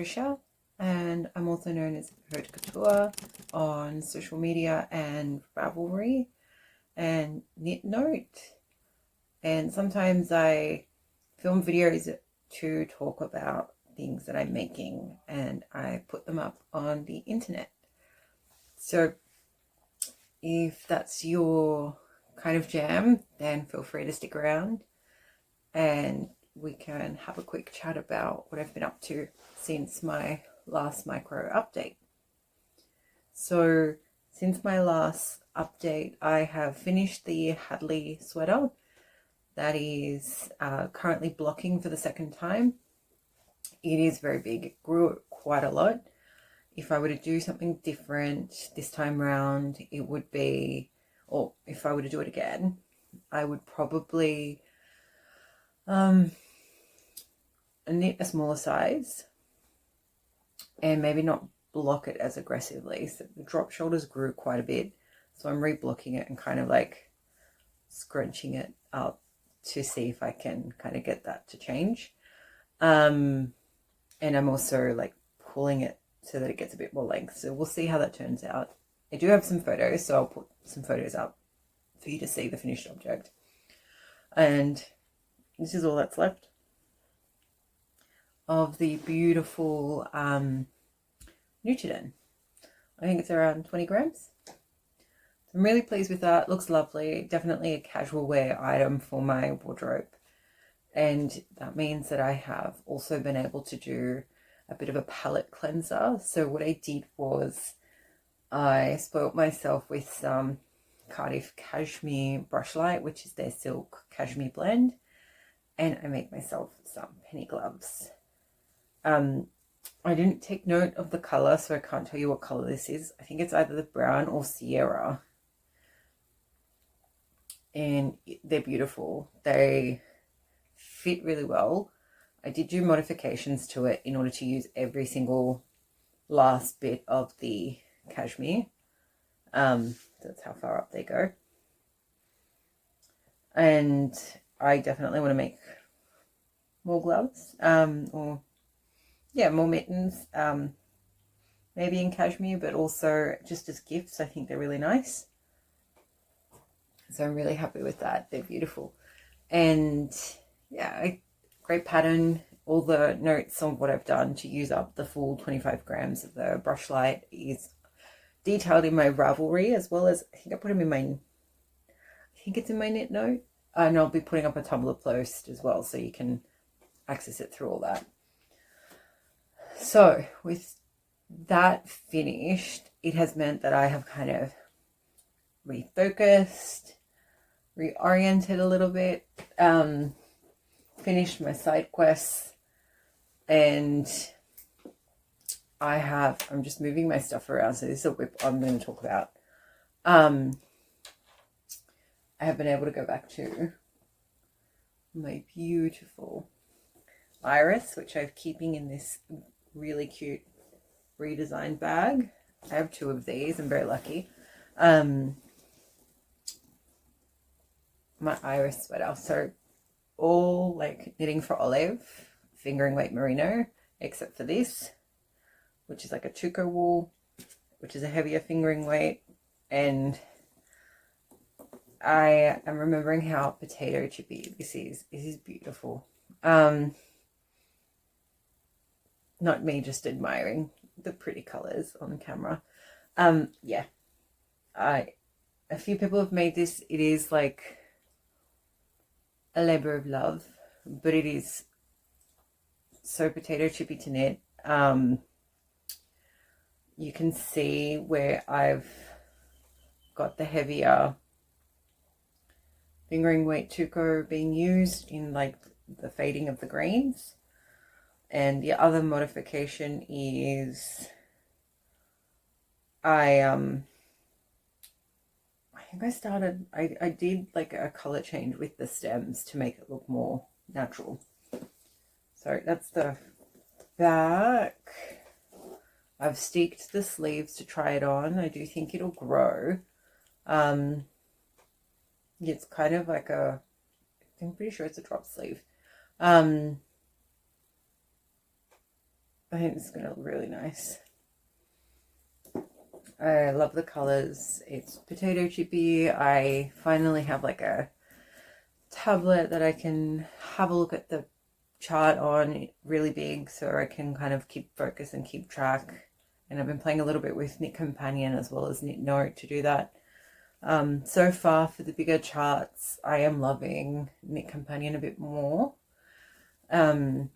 Patricia, and I'm also known as Haute Couture on social media and Ravelry and Knit Note. And sometimes I film videos to talk about things that I'm making, and I put them up on the internet. So if that's your kind of jam, then feel free to stick around and we can have a quick chat about what I've been up to since my last micro update. So since my last update, I have finished the Hadley sweater that is currently blocking for the second time. It is very big, it grew quite a lot. If I were to do something different this time around, it would be, or if I were to do it again, I would probably knit a smaller size and maybe not block it as aggressively. So the drop shoulders grew quite a bit, so I'm reblocking it and kind of like scrunching it up to see if I can kind of get that to change. And I'm also like pulling it so that it gets a bit more length, so we'll see how that turns out. I do have some photos, so I'll put some photos up for you to see the finished object. And this is all that's left of the beautiful Nutiden. I think it's around 20 grams. So I'm really pleased with that. It looks lovely. Definitely a casual wear item for my wardrobe. And that means that I have also been able to do a bit of a palette cleanser. So what I did was I spoilt myself with some Cardiff Cashmere Brush Light, which is their silk cashmere blend. And I made myself some penny gloves. I didn't take note of the color, so I can't tell you what color this is. I think it's either the brown or Sierra. And they're beautiful. They fit really well. I did do modifications to it in order to use every single last bit of the cashmere. That's how far up they go. And I definitely want to make more gloves, or yeah, more mittens, maybe in cashmere, but also just as gifts. I think they're really nice. So I'm really happy with that. They're beautiful. And yeah, great pattern. All the notes on what I've done to use up the full 25 grams of the brush light is detailed in my Ravelry, as well as I think I put them in my, I think it's in my Knit Note. And I'll be putting up a Tumblr post as well, so you can access it through all that. So with that finished, it has meant that I have kind of refocused, reoriented a little bit, finished my side quests, and I'm just moving my stuff around. So this is a whip I'm going to talk about. I have been able to go back to my beautiful iris, which I'm keeping in this really cute redesigned bag. I have two of these. I'm very lucky. My iris sweater. So all like knitting for Olive, fingering weight merino, except for this, which is like a Junko wool, which is a heavier fingering weight. And I am remembering how potato chippy this is. This is beautiful. Not me just admiring the pretty colors on camera. Yeah, a few people have made this. It is like a labor of love, but it is so potato chippy to knit. You can see where I've got the heavier fingering weight Junko being used in like the fading of the greens. And the other modification is I think I did like a color change with the stems to make it look more natural. So that's the back. I've staked the sleeves to try it on. I do think it'll grow. It's kind of like I'm pretty sure it's a drop sleeve. I think this is going to look really nice. I love the colors. It's potato chippy. I finally have like a tablet that I can have a look at the chart on really big, so I can kind of keep focus and keep track. And I've been playing a little bit with Knit Companion as well as Knit Note to do that. So far for the bigger charts, I am loving Knit Companion a bit more. For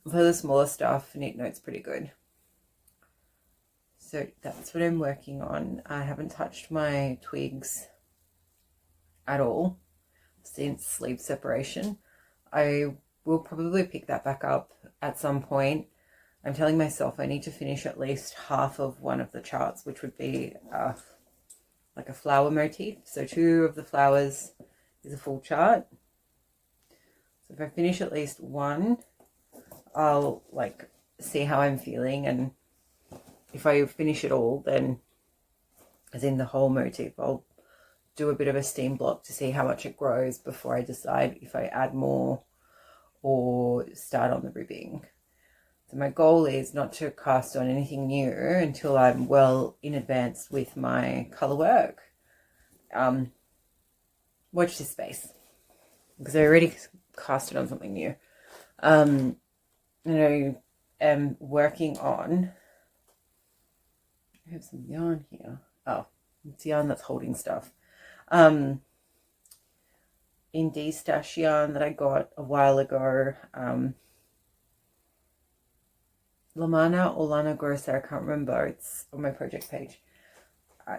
the smaller stuff, Knit Note's pretty good. So that's what I'm working on. I haven't touched my Twigs at all since sleeve separation. I will probably pick that back up at some point. I'm telling myself I need to finish at least half of one of the charts, which would be like a flower motif. So 2 of the flowers is a full chart. So if I finish at least one, I'll like see how I'm feeling, and if I finish it all, then as in the whole motif, I'll do a bit of a steam block to see how much it grows before I decide if I add more or start on the ribbing. So my goal is not to cast on anything new until I'm well in advance with my colour work. Watch this space, because I already casted on something new. And I am working on, I have some yarn here. Oh, it's yarn that's holding stuff. In D-stash yarn that I got a while ago, Lamana or Lana Grossa, I can't remember, it's on my project page.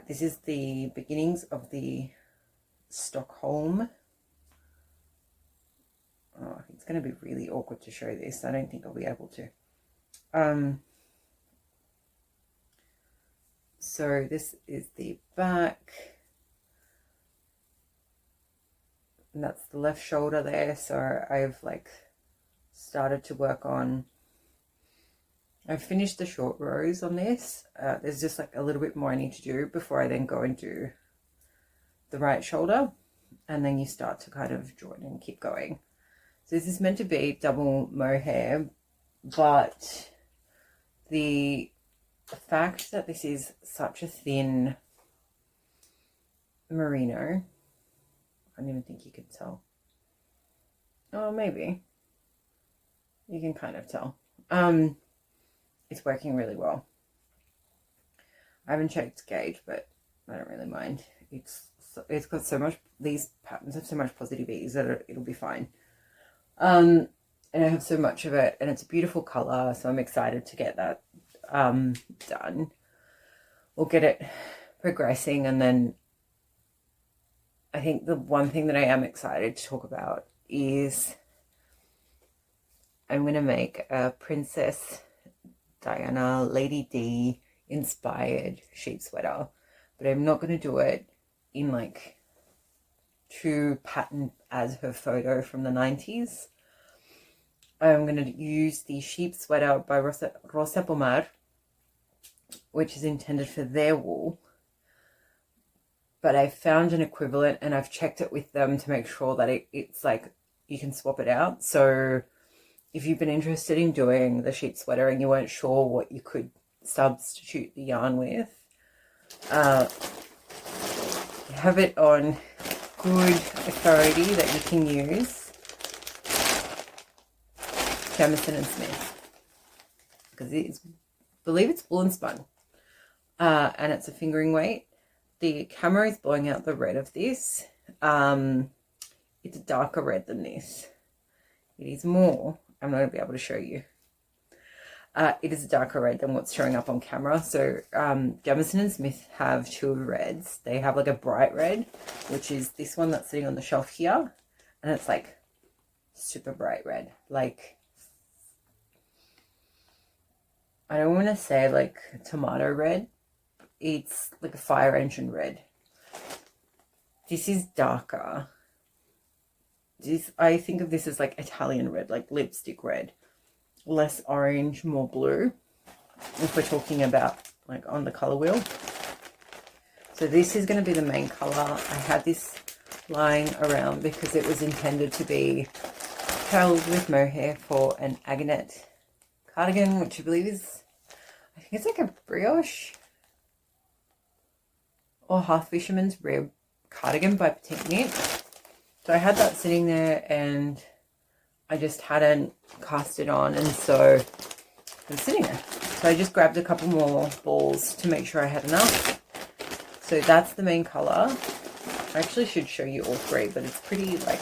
This is the beginnings of the Stockholm. Oh, it's going to be really awkward to show this. I don't think I'll be able to. So this is the back. And that's the left shoulder there. So I've like started to work on, I've finished the short rows on this. There's just like a little bit more I need to do before I then go and do the right shoulder. And then you start to kind of join and keep going. So this is meant to be double mohair, but the fact that this is such a thin merino, I don't even think you could tell. Oh, maybe. You can kind of tell. It's working really well. I haven't checked gauge, but I don't really mind. It's got so much, these patterns have so much positive ease that it'll be fine. And I have so much of it, and it's a beautiful color, so I'm excited to get that done. We'll get it progressing, and then I think the one thing that I am excited to talk about is I'm going to make a Princess Diana Lady D inspired sheep sweater, but I'm not going to do it in like true pattern as her photo from the 90s. I'm going to use the sheep sweater by Rosa Pomar, which is intended for their wool, but I found an equivalent and I've checked it with them to make sure that it's like you can swap it out. So if you've been interested in doing the sheep sweater and you weren't sure what you could substitute the yarn with, have it on good authority that you can use Jamieson and Smith, because I believe it's wool and spun, and it's a fingering weight. The camera is blowing out the red of this. It's a darker red than this. It is more, I'm not going to be able to show you. It is a darker red than what's showing up on camera. So Jamieson and Smith have 2 reds. They have like a bright red, which is this one that's sitting on the shelf here, and it's like super bright red. Like, I don't want to say like tomato red. It's like a fire engine red. This is darker. I think of this as like Italian red, like lipstick red. Less orange, more blue, if we're talking about like on the color wheel. So this is going to be the main color. I had this lying around because it was intended to be held with mohair for an agate cardigan, which I believe is, I think it's like a brioche or half fisherman's rib cardigan by PetiteKnit. So I had that sitting there and I just hadn't cast it on, and so it was sitting there. So I just grabbed a couple more balls to make sure I had enough. So that's the main colour. I actually should show you all three, but it's pretty, like,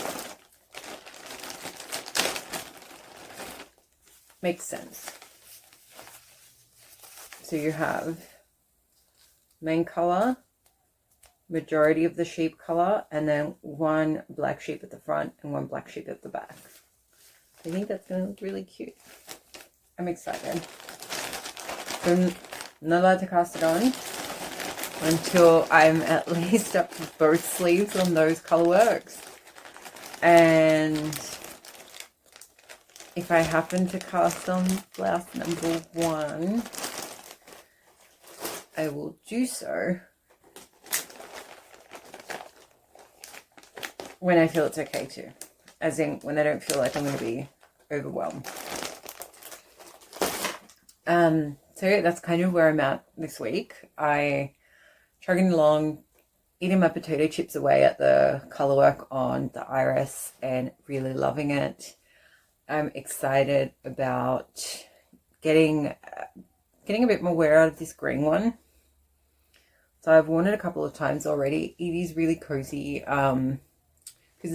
makes sense. So you have main colour, majority of the sheep colour, and then one black sheep at the front and one black sheep at the back. I think that's going to look really cute. I'm excited. I'm not allowed to cast it on until I'm at least up to both sleeves on those colour works. And if I happen to cast on blouse number 1, I will do so when I feel it's okay to. As in, when I don't feel like I'm going to be overwhelmed. So yeah, that's kind of where I'm at this week. I chugging along, eating my potato chips away at the colour work on the iris and really loving it. I'm excited about getting a bit more wear out of this green one. So I've worn it a couple of times already. It is really cozy because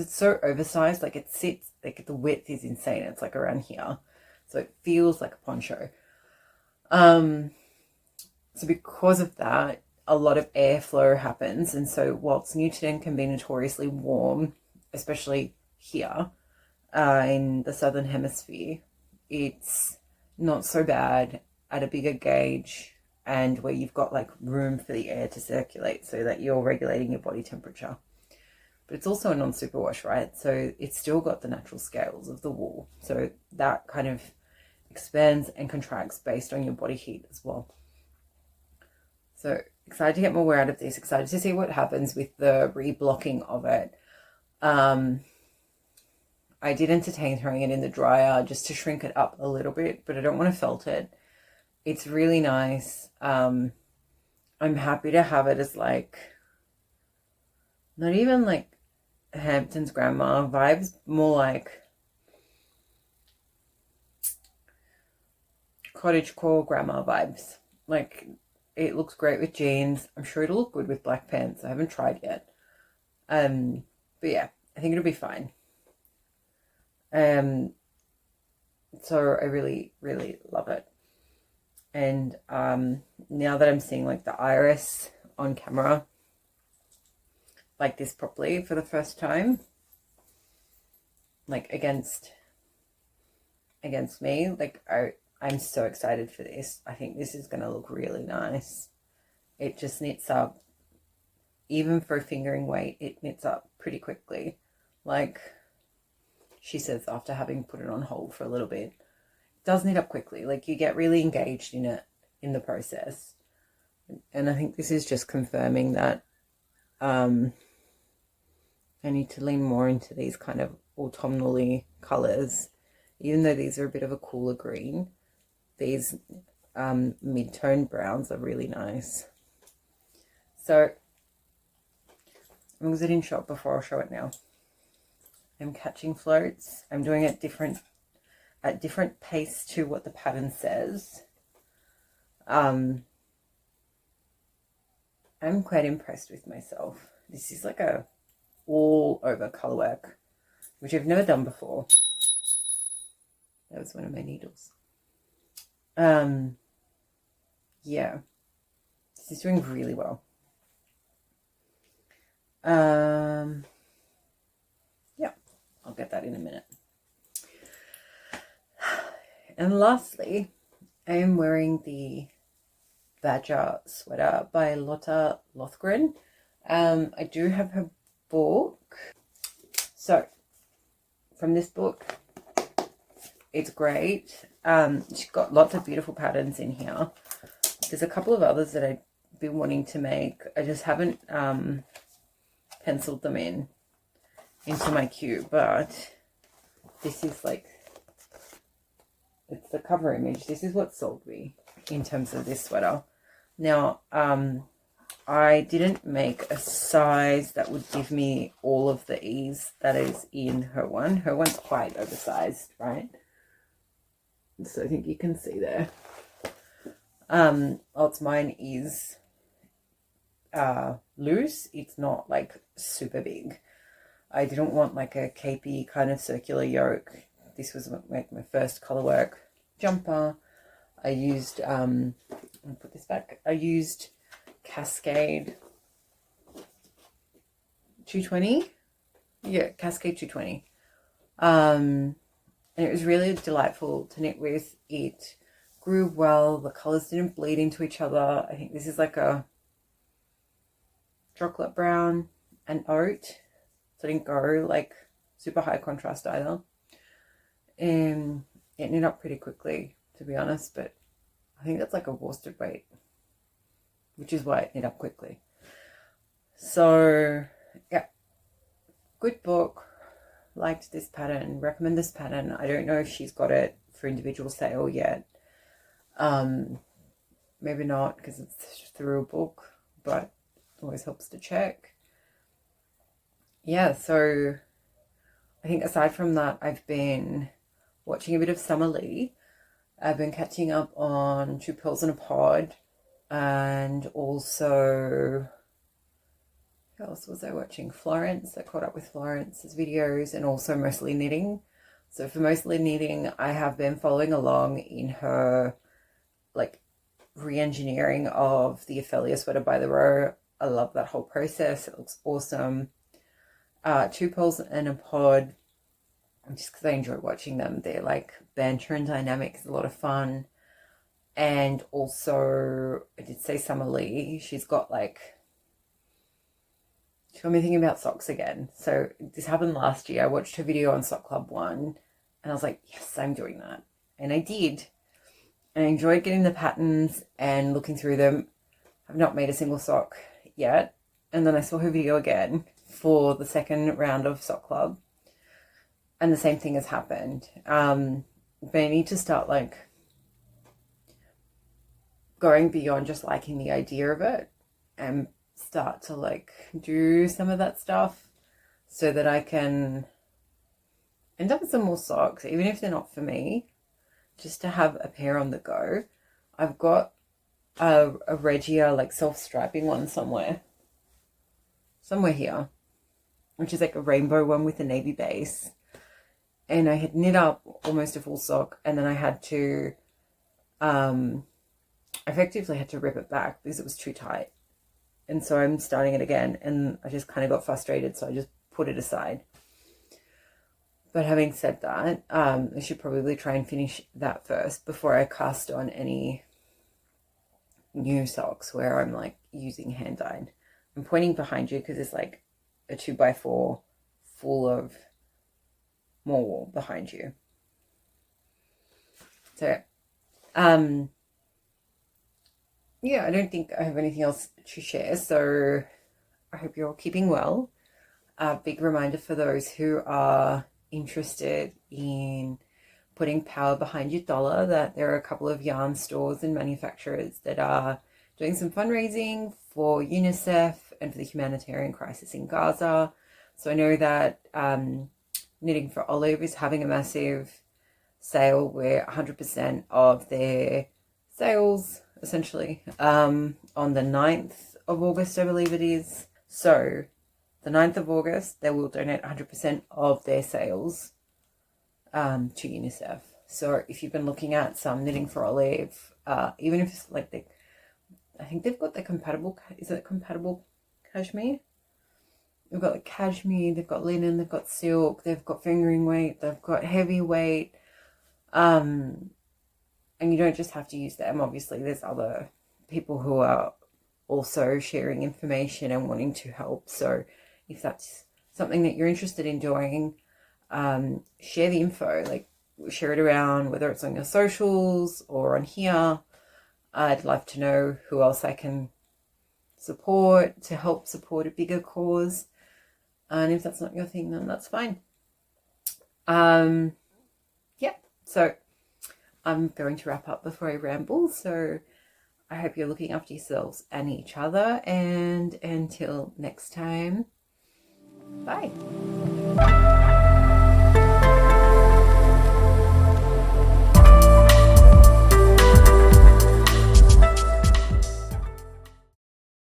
it's so oversized. Like, it sits, like, the width is insane. It's like around here, so it feels like a poncho. So because of that, a lot of airflow happens, and so whilst Newton can be notoriously warm, especially here in the southern hemisphere, it's not so bad at a bigger gauge and where you've got like room for the air to circulate so that you're regulating your body temperature. But it's also a non-superwash, right? So it's still got the natural scales of the wool, so that kind of expands and contracts based on your body heat as well. So excited to get more wear out of this, excited to see what happens with the reblocking of it. I did entertain throwing it in the dryer just to shrink it up a little bit, but I don't want to felt it. It's really nice. I'm happy to have it as like, not even like Hampton's grandma vibes, more like cottagecore grandma vibes. Like, it looks great with jeans. I'm sure it'll look good with black pants. I haven't tried yet. But yeah, I think it'll be fine. So I really, really love it. And now that I'm seeing like the iris on camera like this properly for the first time, like against me, like I'm so excited for this. I think this is going to look really nice. It just knits up, even for fingering weight, it knits up pretty quickly. Like she says, after having put it on hold for a little bit, it does knit up quickly. Like, you get really engaged in it, in the process. And I think this is just confirming that I need to lean more into these kind of autumnally colours. Even though these are a bit of a cooler green, these mid-tone browns are really nice. So I'm exiting shop before I'll show it now. I'm catching floats. I'm doing it at different pace to what the pattern says. I'm quite impressed with myself. This is like a all over color work, which I've never done before. That was one of my needles. Yeah, this is doing really well. Yeah, I'll get that in a minute. And lastly, I am wearing the Badger sweater by Lotta Lothgren. I do have her book. So from this book, it's great. She's got lots of beautiful patterns in here. There's a couple of others that I've been wanting to make. I just haven't penciled them into my queue, but this is like it's the cover image. This is what sold me in terms of this sweater. Now, I didn't make a size that would give me all of the ease that is in her one. Her one's quite oversized, right? So I think you can see there. Whilst mine is loose, it's not like super big. I didn't want like a capey kind of circular yoke. This was like my first colorwork jumper. I used I'll put this back. I used Cascade 220. Yeah, Cascade 220. And it was really delightful to knit with. It grew well. The colors didn't bleed into each other. I think this is like a chocolate brown and oat. So I didn't go like super high contrast either. And it knit up pretty quickly, to be honest, but I think that's like a worsted weight, which is why it knit up quickly. So yeah, good book. Liked this pattern, recommend this pattern. I don't know if she's got it for individual sale yet. Maybe not, because it's through a book, but always helps to check. Yeah, so I think aside from that, I've been watching a bit of Summer Lee. I've been catching up on Two Purls in a Pod, and also, who else was I watching? Florence. I caught up with Florence's videos, and also Mostly Knitting. So for Mostly Knitting, I have been following along in her like re-engineering of the Ophelia sweater by the row. I love that whole process. It looks awesome. Two Purls in a Pod, just because I enjoy watching them. They're like banter and dynamic. It's a lot of fun. And also, I did say Summer Lee. She's got like, she got me thinking about socks again. So this happened last year. I watched her video on Sock Club 1, and I was like, yes, I'm doing that. And I did. And I enjoyed getting the patterns and looking through them. I've not made a single sock yet. And then I saw her video again for the second round of Sock Club, and the same thing has happened. But I need to start like going beyond just liking the idea of it and start to like do some of that stuff so that I can end up with some more socks, even if they're not for me, just to have a pair on the go. I've got a Regia like self-striping one somewhere here, which is like a rainbow one with a navy base. And I had knit up almost a full sock, and then I had to, effectively had to rip it back because it was too tight. And so I'm starting it again, and I just kind of got frustrated, so I just put it aside. But having said that, I should probably try and finish that first before I cast on any new socks where I'm like using hand dyed. I'm pointing behind you because it's like a 2x4 full of more wool behind you. So, yeah, I don't think I have anything else to share. So I hope you're all keeping well. A big reminder for those who are interested in putting power behind your dollar that there are a couple of yarn stores and manufacturers that are doing some fundraising for UNICEF and for the humanitarian crisis in Gaza. So I know that Knitting for Olive is having a massive sale where 100% of their sales, essentially, on the 9th of August, I believe it is. So the 9th of August, they will donate 100% of their sales to UNICEF. So if you've been looking at some Knitting for Olive, even if it's like I think they've got the compatible, is it compatible cashmere? They've got like cashmere, they've got linen, they've got silk, they've got fingering weight, they've got heavy weight. And you don't just have to use them. Obviously, there's other people who are also sharing information and wanting to help. So if that's something that you're interested in doing, share the info, like share it around, whether it's on your socials or on here. I'd love to know who else I can support to help support a bigger cause. And if that's not your thing, then that's fine. Yeah, so I'm going to wrap up before I ramble, so I hope you're looking after yourselves and each other, and until next time, bye.